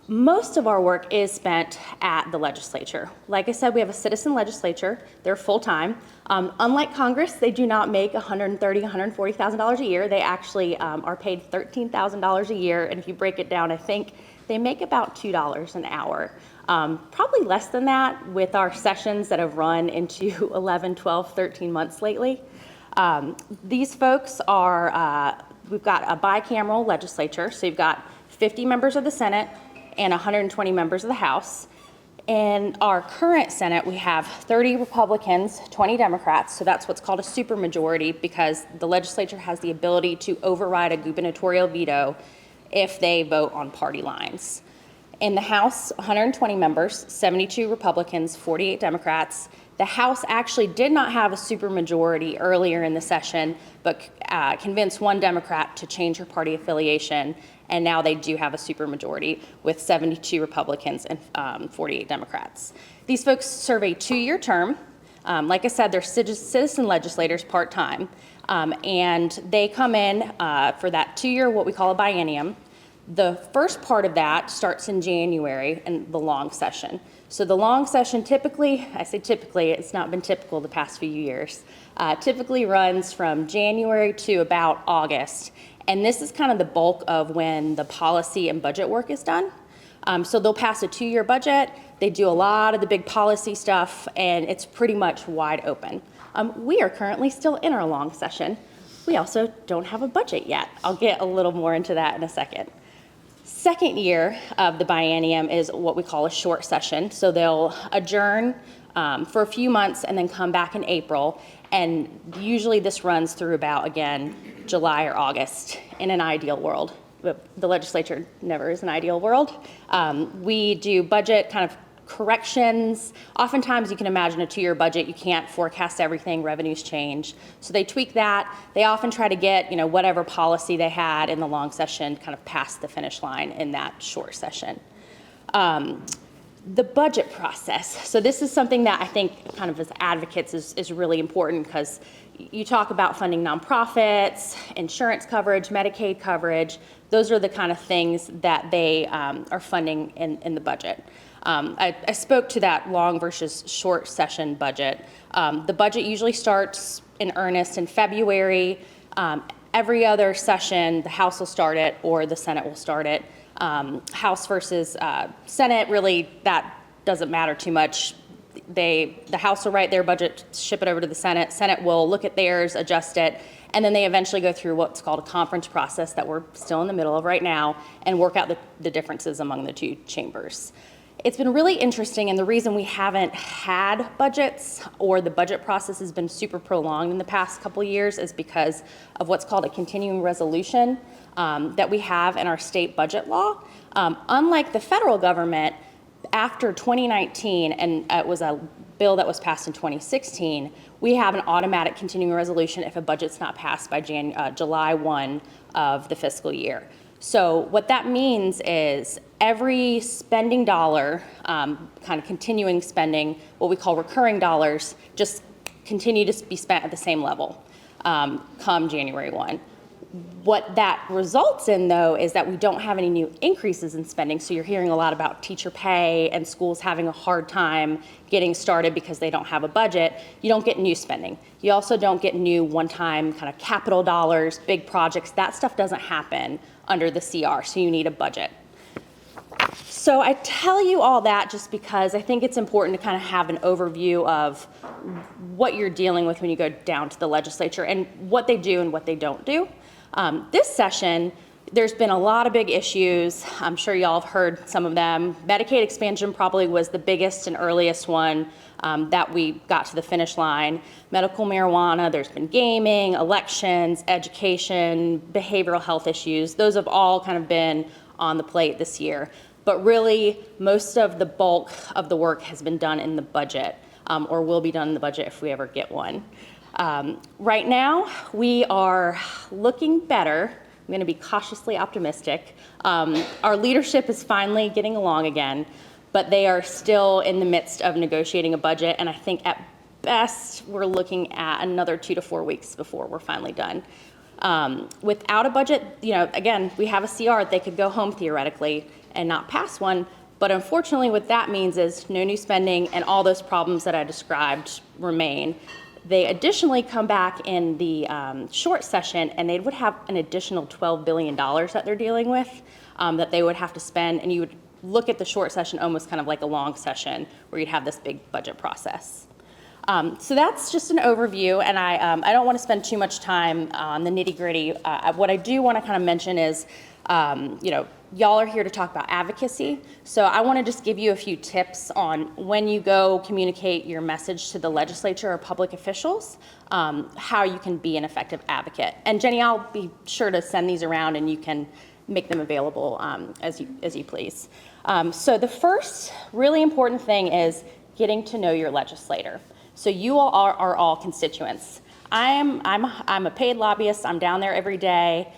Most of our work is spent at the legislature. Like I said, we have a citizen legislature, they're full-time. Unlike Congress, they do not make $130,000, $140,000 a year. They actually are paid $13,000 a year, and if you break it down, I think they make about $2 an hour. Probably less than that with our sessions that have run into 11, 12, 13 months lately. These folks are, we've got a bicameral legislature, so you've got 50 members of the Senate and 120 members of the House. In our current Senate, we have 30 Republicans, 20 Democrats, so that's what's called a supermajority because the legislature has the ability to override a gubernatorial veto if they vote on party lines. In the House, 120 members, 72 Republicans, 48 Democrats. The House actually did not have a supermajority earlier in the session, but convinced one Democrat to change her party affiliation, and now they do have a supermajority with 72 Republicans and 48 Democrats. These folks serve a 2-year term. Like I said, they're citizen legislators part-time, and they come in for that 2-year, what we call a biennium. The first part of that starts in January in the long session. So the long session typically, I say typically, it's not been typical the past few years, typically runs from January to about August. And this is kind of the bulk of when the policy and budget work is done. So they'll pass a 2-year budget, they do a lot of the big policy stuff, and it's pretty much wide open. We are currently still in our long session. We also don't have a budget yet. I'll get a little more into that in a second. Second year of the biennium is what we call a short session. So they'll adjourn for a few months and then come back in April. And usually this runs through about, again, July or August in an ideal world. But the legislature never is an ideal world. We do budget kind of corrections. Oftentimes you can imagine a 2-year budget, you can't forecast everything, revenues change. So they tweak that. They often try to get, whatever policy they had in the long session kind of past the finish line in that short session. The budget process. So this is something that I think kind of as advocates is really important, because you talk about funding nonprofits, insurance coverage, Medicaid coverage. Those are the kind of things that they are funding in the budget. I spoke to that long versus short session budget. The budget usually starts in earnest in February. Every other session, the House will start it or the Senate will start it. House versus Senate, really, that doesn't matter too much. The House will write their budget, ship it over to the Senate. Senate will look at theirs, adjust it, and then they eventually go through what's called a conference process that we're still in the middle of right now and work out the differences among the two chambers. It's been really interesting, and the reason we haven't had budgets or the budget process has been super prolonged in the past couple of years is because of what's called a continuing resolution that we have in our state budget law. Unlike the federal government, after 2019, and it was a bill that was passed in 2016, we have an automatic continuing resolution if a budget's not passed by July 1 of the fiscal year. So what that means is every spending dollar, kind of continuing spending, what we call recurring dollars, just continue to be spent at the same level come January 1. What that results in, though, is that we don't have any new increases in spending. So you're hearing a lot about teacher pay and schools having a hard time getting started because they don't have a budget. You don't get new spending. You also don't get new one-time kind of capital dollars, big projects. That stuff doesn't happen under the CR, so you need a budget. So I tell you all that just because I think it's important to kind of have an overview of what you're dealing with when you go down to the legislature and what they do and what they don't do. This session, there's been a lot of big issues. I'm sure y'all have heard some of them. Medicaid expansion probably was the biggest and earliest one that we got to the finish line. Medical marijuana, there's been gaming, elections, education, behavioral health issues. Those have all kind of been on the plate this year. But really, most of the bulk of the work has been done in the budget, or will be done in the budget if we ever get one. Right now, we are looking better. I'm going to be cautiously optimistic. Our leadership is finally getting along again, but they are still in the midst of negotiating a budget, and I think at best we're looking at another 2 to 4 weeks before we're finally done. Without a budget, again, we have a CR. They could go home theoretically and not pass one, but unfortunately what that means is no new spending and all those problems that I described remain. They additionally come back in the short session and they would have an additional $12 billion that they're dealing with that they would have to spend, and you would look at the short session almost kind of like a long session where you'd have this big budget process. So that's just an overview, and I don't want to spend too much time on the nitty-gritty. What I do want to kind of mention is, y'all are here to talk about advocacy, so I want to just give you a few tips on when you go communicate your message to the legislature or public officials, how you can be an effective advocate. And Jenny, I'll be sure to send these around and you can make them available as you please. So the first really important thing is getting to know your legislator. So you all are all constituents. I'm a paid lobbyist. I'm down there every day.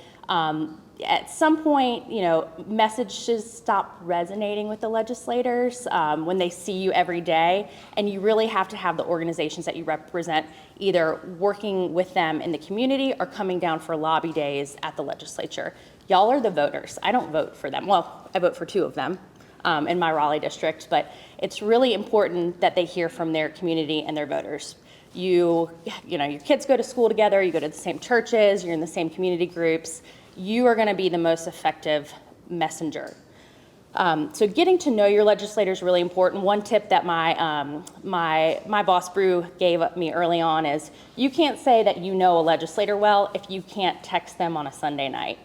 At some point, messages stop resonating with the legislators when they see you every day, and you really have to have the organizations that you represent either working with them in the community or coming down for lobby days at the legislature. Y'all are the voters. I don't vote for them. Well, I vote for 2 of them in my Raleigh district, but it's really important that they hear from their community and their voters. Your kids go to school together, you go to the same churches, you're in the same community groups. You are going to be the most effective messenger. So getting to know your legislator is really important. One tip that my boss Brew gave me early on is you can't say that you know a legislator well if you can't text them on a Sunday night.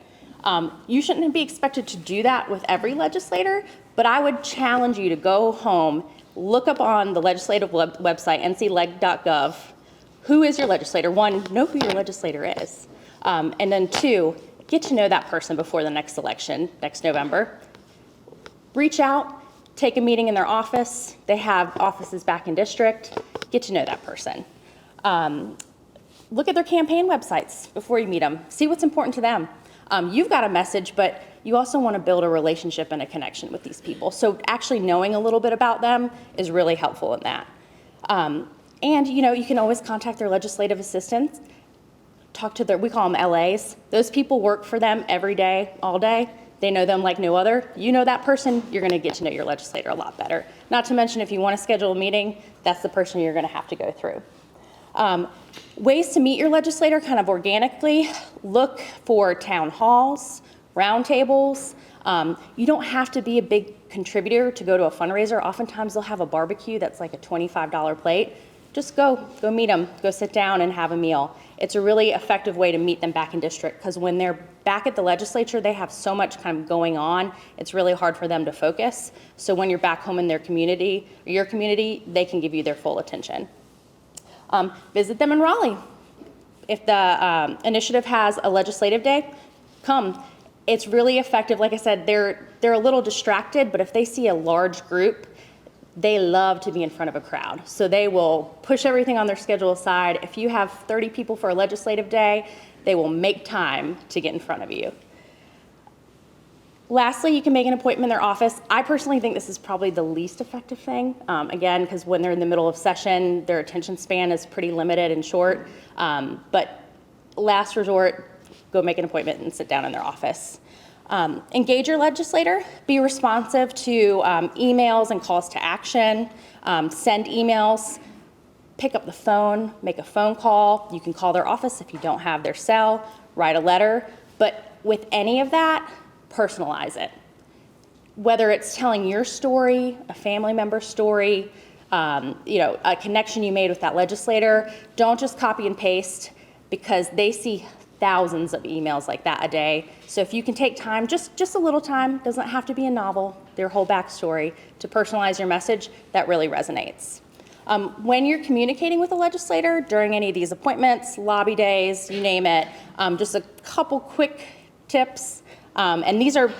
You shouldn't be expected to do that with every legislator, but I would challenge you to go home, look up on the legislative website, ncleg.gov, Who is your legislator? One, know who your legislator is. And then two, get to know that person before the next election, next November. Reach out, take a meeting in their office. They have offices back in district. Get to know that person. Look at their campaign websites before you meet them. See what's important to them. You've got a message, but you also want to build a relationship and a connection with these people. So actually knowing a little bit about them is really helpful in that. And you can always contact their legislative assistants, talk to we call them LAs. Those people work for them every day, all day. They know them like no other. You know that person, you're going to get to know your legislator a lot better. Not to mention, if you want to schedule a meeting, that's the person you're going to have to go through. Ways to meet your legislator kind of organically: look for town halls, roundtables. You don't have to be a big contributor to go to a fundraiser. Oftentimes they'll have a barbecue that's like a $25 plate. Just go meet them, go sit down and have a meal. It's a really effective way to meet them back in district, because when they're back at the legislature, they have so much kind of going on, it's really hard for them to focus. So when you're back home in their community, or your community, they can give you their full attention. Visit them in Raleigh. If the initiative has a legislative day, come. It's really effective. Like I said, they're a little distracted, but if they see a large group, they love to be in front of a crowd. So they will push everything on their schedule aside. If you have 30 people for a legislative day, they will make time to get in front of you. Lastly, you can make an appointment in their office. I personally think this is probably the least effective thing. Again, because when they're in the middle of session, their attention span is pretty limited and short. But last resort, go make an appointment and sit down in their office. Engage your legislator. Be responsive to emails and calls to action. Send emails. Pick up the phone. Make a phone call. You can call their office if you don't have their cell. Write a letter. But with any of that, personalize it. Whether it's telling your story, a family member's story, a connection you made with that legislator, don't just copy and paste, because they see thousands of emails like that a day. So if you can take time, just a little time, doesn't have to be a novel, their whole backstory, to personalize your message, that really resonates. When you're communicating with a legislator during any of these appointments, lobby days, you name it, just a couple quick tips, and these are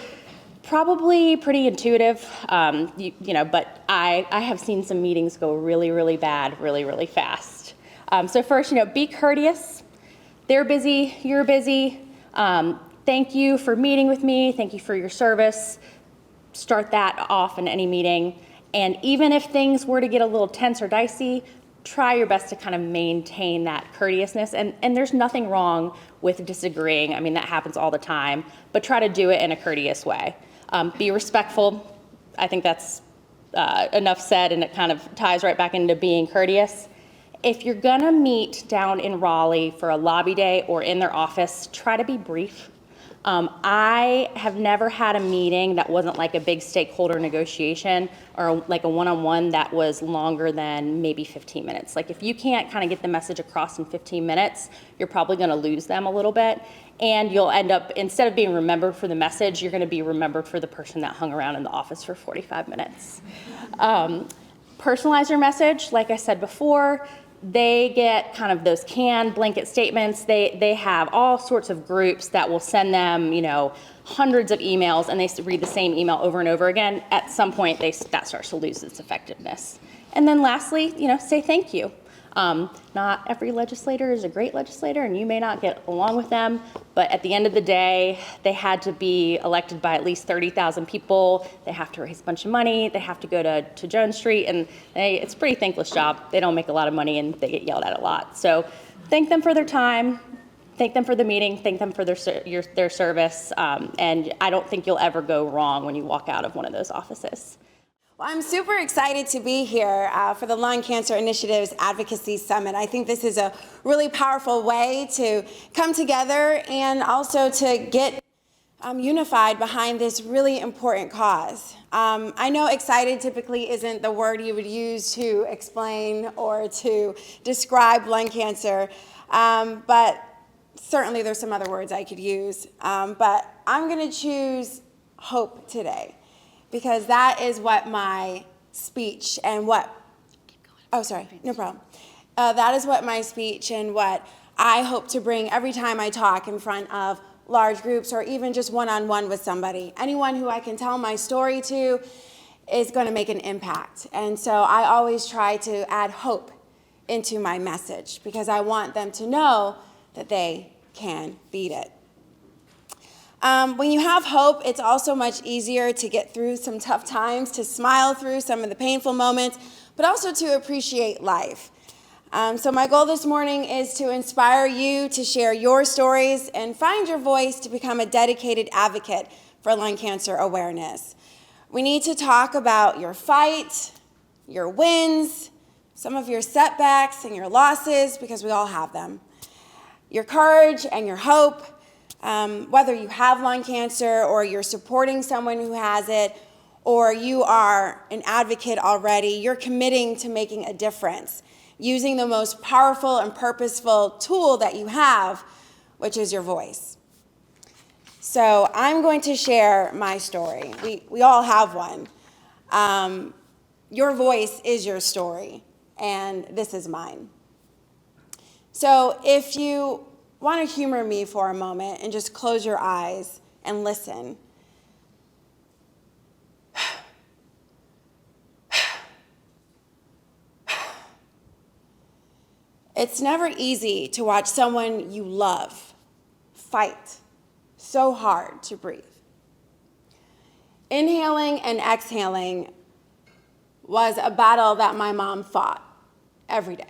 probably pretty intuitive, but I have seen some meetings go really, really bad, really, really fast. So first, be courteous. They're busy, you're busy. Thank you for meeting with me. Thank you for your service. Start that off in any meeting. And even if things were to get a little tense or dicey, try your best to kind of maintain that courteousness. And there's nothing wrong with disagreeing. I mean, that happens all the time, but try to do it in a courteous way. Be respectful. I think that's enough said, and it kind of ties right back into being courteous. If you're gonna meet down in Raleigh for a lobby day or in their office, try to be brief. I have never had a meeting that wasn't like a big stakeholder negotiation or like a one-on-one that was longer than maybe 15 minutes. Like if you can't kind of get the message across in 15 minutes, you're probably gonna lose them a little bit. And you'll end up, instead of being remembered for the message, you're gonna be remembered for the person that hung around in the office for 45 minutes. Personalize your message, like I said before. They get kind of those canned blanket statements. They have all sorts of groups that will send them, hundreds of emails, and they read the same email over and over again. At some point, that starts to lose its effectiveness. And then lastly, say thank you. Not every legislator is a great legislator, and you may not get along with them, but at the end of the day, they had to be elected by at least 30,000 people. They have to raise a bunch of money. They have to go to Jones Street, and it's a pretty thankless job. They don't make a lot of money, and they get yelled at a lot. So thank them for their time. Thank them for the meeting. Thank them for their service. And I don't think you'll ever go wrong when you walk out of one of those offices. Well, I'm super excited to be here for the Lung Cancer Initiative's Advocacy Summit. I think this is a really powerful way to come together and also to get unified behind this really important cause. I know excited typically isn't the word you would use to explain or to describe lung cancer, but certainly there's some other words I could use. But I'm going to choose hope today, because that is what my speech and what, oh, sorry, no problem. That is what my speech and what I hope to bring every time I talk in front of large groups or even just one-on-one with somebody. Anyone who I can tell my story to is going to make an impact. And so I always try to add hope into my message because I want them to know that they can beat it. When you have hope, it's also much easier to get through some tough times, to smile through some of the painful moments, but also to appreciate life. So my goal this morning is to inspire you to share your stories and find your voice to become a dedicated advocate for lung cancer awareness. We need to talk about your fight, your wins, some of your setbacks and your losses, because we all have them, your courage and your hope, whether you have lung cancer or you're supporting someone who has it, or you are an advocate already, you're committing to making a difference, using the most powerful and purposeful tool that you have, which is your voice. So I'm going to share my story. We all have one. Your voice is your story, and this is mine. So if you want to humor me for a moment and just close your eyes and listen. It's never easy to watch someone you love fight so hard to breathe. Inhaling and exhaling was a battle that my mom fought every day.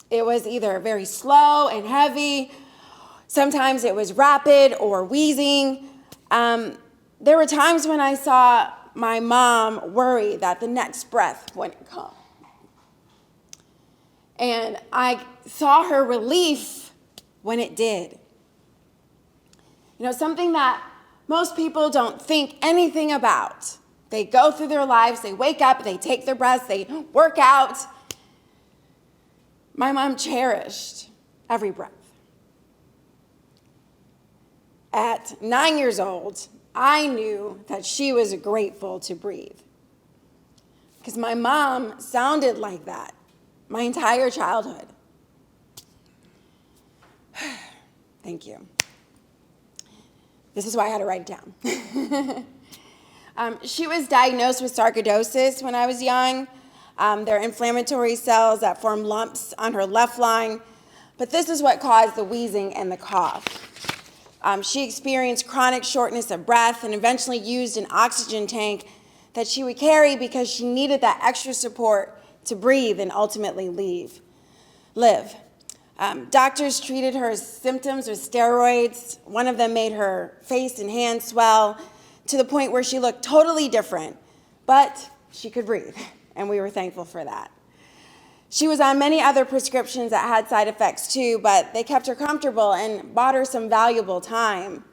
It was either very slow and heavy, sometimes it was rapid or wheezing. There were times when I saw my mom worry that the next breath wouldn't come. And I saw her relief when it did. You know, something that most people don't think anything about. They go through their lives, they wake up, they take their breaths, they work out. My mom cherished every breath. At 9 years old, I knew that she was grateful to breathe. Because my mom sounded like that my entire childhood. Thank you. This is why I had to write it down. She was diagnosed with sarcoidosis when I was young. They're inflammatory cells that form lumps on her left lung, but this is what caused the wheezing and the cough. She experienced chronic shortness of breath and eventually used an oxygen tank that she would carry because she needed that extra support to breathe and ultimately live. Doctors treated her symptoms with steroids. One of them made her face and hands swell to the point where she looked totally different, but she could breathe, and we were thankful for that. She was on many other prescriptions that had side effects too, but they kept her comfortable and bought her some valuable time.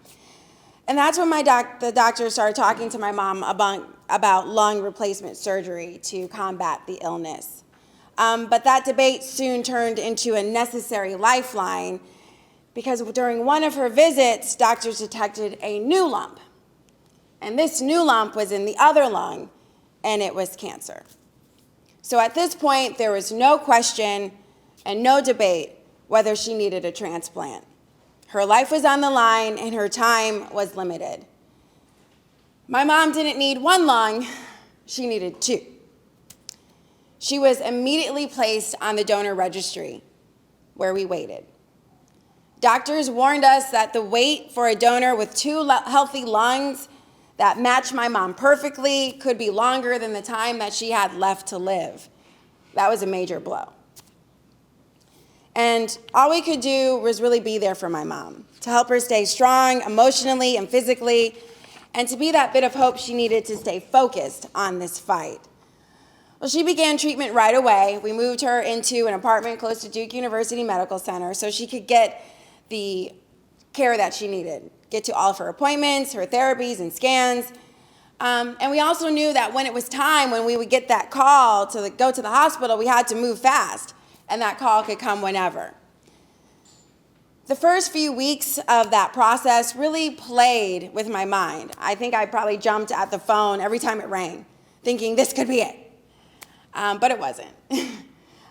And that's when the doctor started talking to my mom about lung replacement surgery to combat the illness. But that debate soon turned into a necessary lifeline because during one of her visits, doctors detected a new lump. And this new lump was in the other lung, and it was cancer. So at this point, there was no question and no debate whether she needed a transplant. Her life was on the line, and her time was limited. My mom didn't need one lung, she needed two. She was immediately placed on the donor registry, where we waited. Doctors warned us that the wait for a donor with two healthy lungs that matched my mom perfectly could be longer than the time that she had left to live. That was a major blow. And all we could do was really be there for my mom, to help her stay strong emotionally and physically, and to be that bit of hope she needed to stay focused on this fight. Well, she began treatment right away. We moved her into an apartment close to Duke University Medical Center so she could get the care that she needed, get to all of her appointments, her therapies and scans. And we also knew that when it was time, when we would get that call to go to the hospital, we had to move fast, and that call could come whenever. The first few weeks of that process really played with my mind. I think I probably jumped at the phone every time it rang, thinking this could be it. But it wasn't.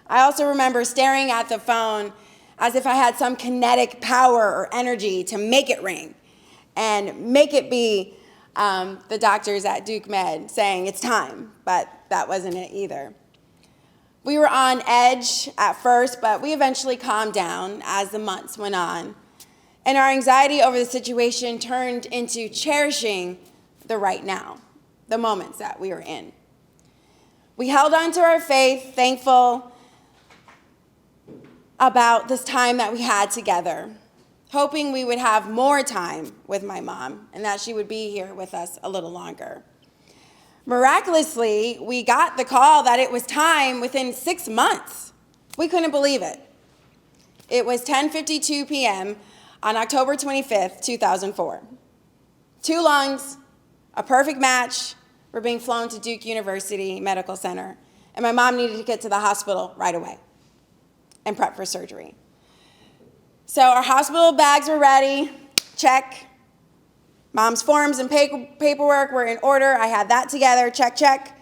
I also remember staring at the phone as if I had some kinetic power or energy to make it ring and make it be the doctors at Duke Med saying it's time, but that wasn't it either. We were on edge at first, but we eventually calmed down as the months went on. And our anxiety over the situation turned into cherishing the right now, the moments that we were in. We held on to our faith, thankful about this time that we had together, hoping we would have more time with my mom and that she would be here with us a little longer. Miraculously, we got the call that it was time within 6 months. We couldn't believe it. It was 10:52 p.m. on October 25th, 2004. 2 lungs, a perfect match. We're being flown to Duke University Medical Center, and my mom needed to get to the hospital right away and prep for surgery. So our hospital bags were ready, check. Mom's forms and paperwork were in order. I had that together, check, check.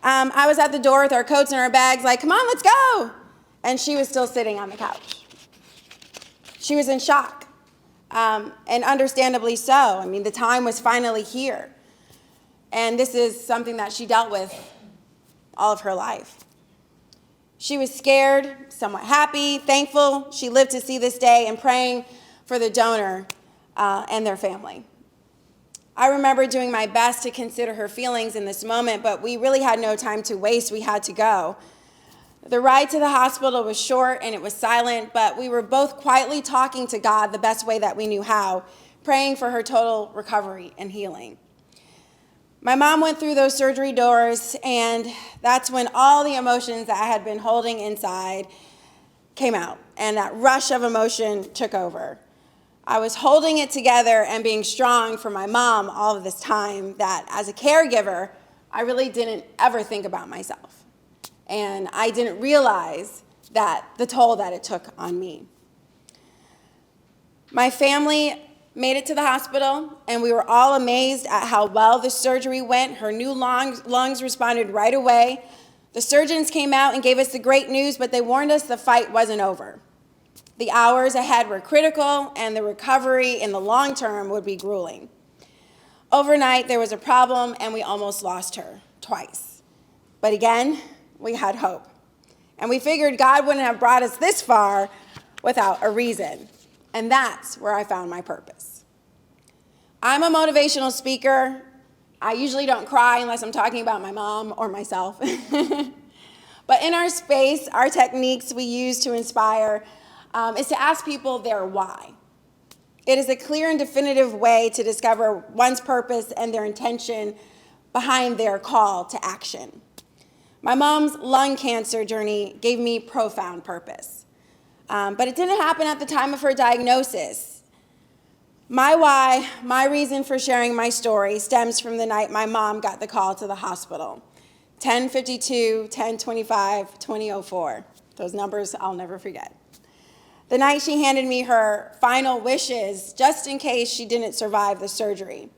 I was at the door with our coats and our bags like, come on, let's go. And she was still sitting on the couch. She was in shock, and understandably so. I mean, the time was finally here. And this is something that she dealt with all of her life. She was scared, somewhat happy, thankful she lived to see this day, and praying for the donor and their family. I remember doing my best to consider her feelings in this moment, but we really had no time to waste. We had to go. The ride to the hospital was short and it was silent, but we were both quietly talking to God the best way that we knew how, praying for her total recovery and healing. My mom went through those surgery doors, and that's when all the emotions that I had been holding inside came out, and that rush of emotion took over. I was holding it together and being strong for my mom all of this time that as a caregiver, I really didn't ever think about myself. And I didn't realize that the toll that it took on me. My family made it to the hospital, and we were all amazed at how well the surgery went. Her new lungs responded right away. The surgeons came out and gave us the great news, but they warned us the fight wasn't over. The hours ahead were critical, and the recovery in the long term would be grueling. Overnight, there was a problem, and we almost lost her twice. But again, we had hope. And we figured God wouldn't have brought us this far without a reason. And that's where I found my purpose. I'm a motivational speaker. I usually don't cry unless I'm talking about my mom or myself. But in our space, our techniques we use to inspire is to ask people their why. It is a clear and definitive way to discover one's purpose and their intention behind their call to action. My mom's lung cancer journey gave me profound purpose. But it didn't happen at the time of her diagnosis. My why, my reason for sharing my story stems from the night my mom got the call to the hospital. 10:52, 10:25, 20:04. Those numbers I'll never forget. The night she handed me her final wishes, just in case she didn't survive the surgery.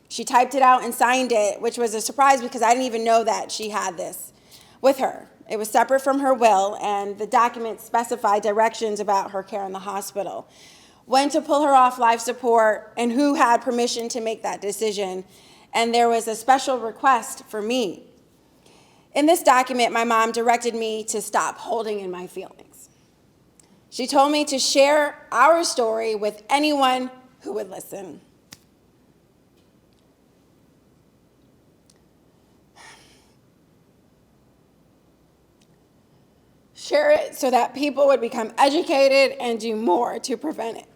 She typed it out and signed it, which was a surprise because I didn't even know that she had this with her. It was separate from her will, and the documents specified directions about her care in the hospital, when to pull her off life support, and who had permission to make that decision. And there was a special request for me. In this document, my mom directed me to stop holding in my feelings. She told me to share our story with anyone who would listen. Share it so that people would become educated and do more to prevent it.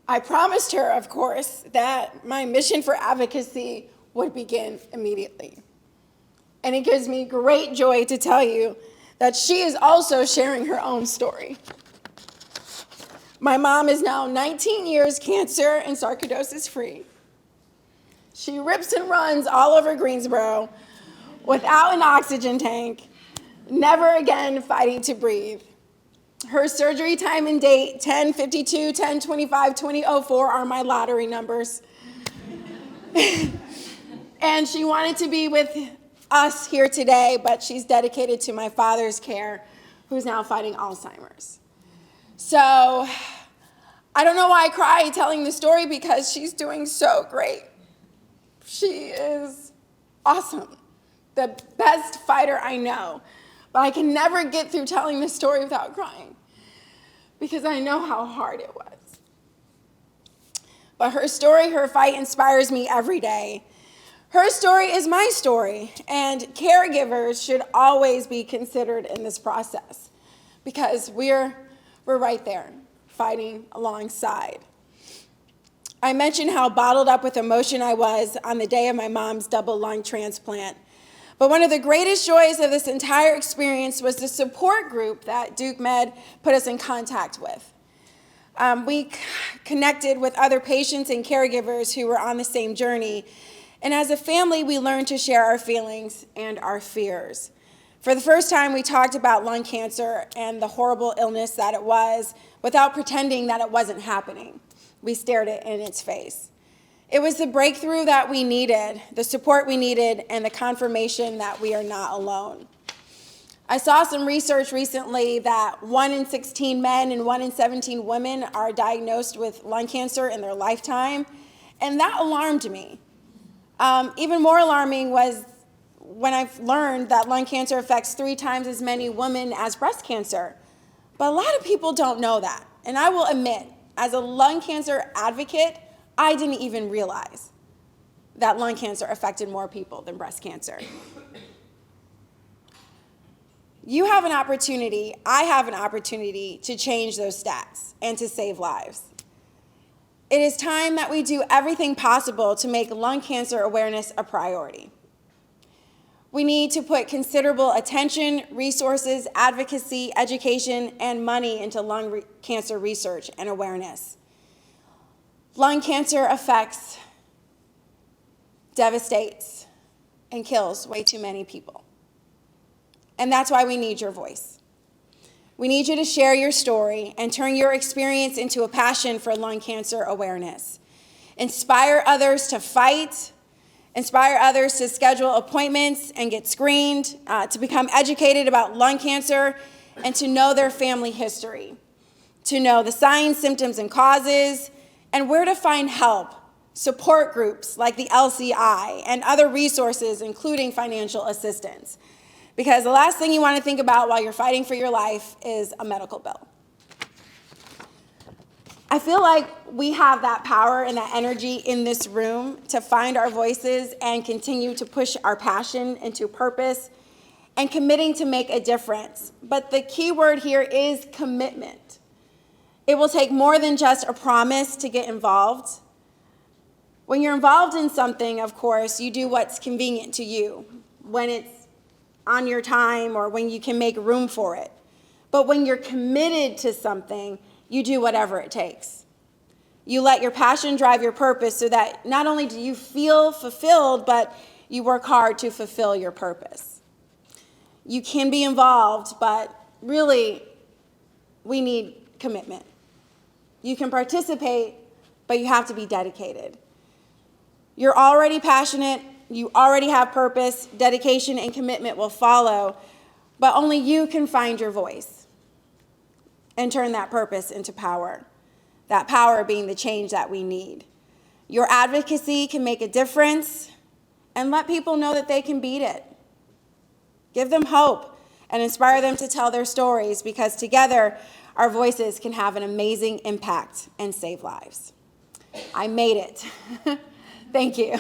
I promised her, of course, that my mission for advocacy would begin immediately. And it gives me great joy to tell you that she is also sharing her own story. My mom is now 19 years cancer and sarcoidosis free. She rips and runs all over Greensboro without an oxygen tank, never again fighting to breathe. Her surgery time and date, 10:52, 10:25, 20:04 are my lottery numbers. And she wanted to be with us here today, but she's dedicated to my father's care, who's now fighting Alzheimer's. So I don't know why I cry telling the story, because she's doing so great. She is awesome, the best fighter I know. But I can never get through telling this story without crying, because I know how hard it was. But her story, her fight, inspires me every day. Her story is my story, and caregivers should always be considered in this process, because we're right there, fighting alongside. I mentioned how bottled up with emotion I was on the day of my mom's double lung transplant. But one of the greatest joys of this entire experience was the support group that Duke Med put us in contact with. We connected with other patients and caregivers who were on the same journey. And as a family, we learned to share our feelings and our fears. For the first time, we talked about lung cancer and the horrible illness that it was without pretending that it wasn't happening. We stared it in its face. It was the breakthrough that we needed, the support we needed, and the confirmation that we are not alone. I saw some research recently that 1 in 16 men and 1 in 17 women are diagnosed with lung cancer in their lifetime, and that alarmed me. Even more alarming was when I learned that lung cancer affects 3 times as many women as breast cancer. But a lot of people don't know that. And I will admit, as a lung cancer advocate, I didn't even realize that lung cancer affected more people than breast cancer. You have an opportunity, I have an opportunity to change those stats and to save lives. It is time that we do everything possible to make lung cancer awareness a priority. We need to put considerable attention, resources, advocacy, education, and money into lung cancer research and awareness. Lung cancer affects, devastates, and kills way too many people. And that's why we need your voice. We need you to share your story and turn your experience into a passion for lung cancer awareness. Inspire others to fight, inspire others to schedule appointments and get screened, to become educated about lung cancer, and to know their family history, to know the signs, symptoms, and causes, and where to find help, support groups like the LCI, and other resources, including financial assistance. Because the last thing you want to think about while you're fighting for your life is a medical bill. I feel like we have that power and that energy in this room to find our voices and continue to push our passion into purpose and committing to make a difference. But the key word here is commitment. It will take more than just a promise to get involved. When you're involved in something, of course, you do what's convenient to you, when it's on your time or when you can make room for it. But when you're committed to something, you do whatever it takes. You let your passion drive your purpose so that not only do you feel fulfilled, but you work hard to fulfill your purpose. You can be involved, but really, we need commitment. You can participate, but you have to be dedicated. You're already passionate. You already have purpose. Dedication and commitment will follow, but only you can find your voice and turn that purpose into power, that power being the change that we need. Your advocacy can make a difference and let people know that they can beat it. Give them hope and inspire them to tell their stories, because together our voices can have an amazing impact and save lives. I made it. Thank you.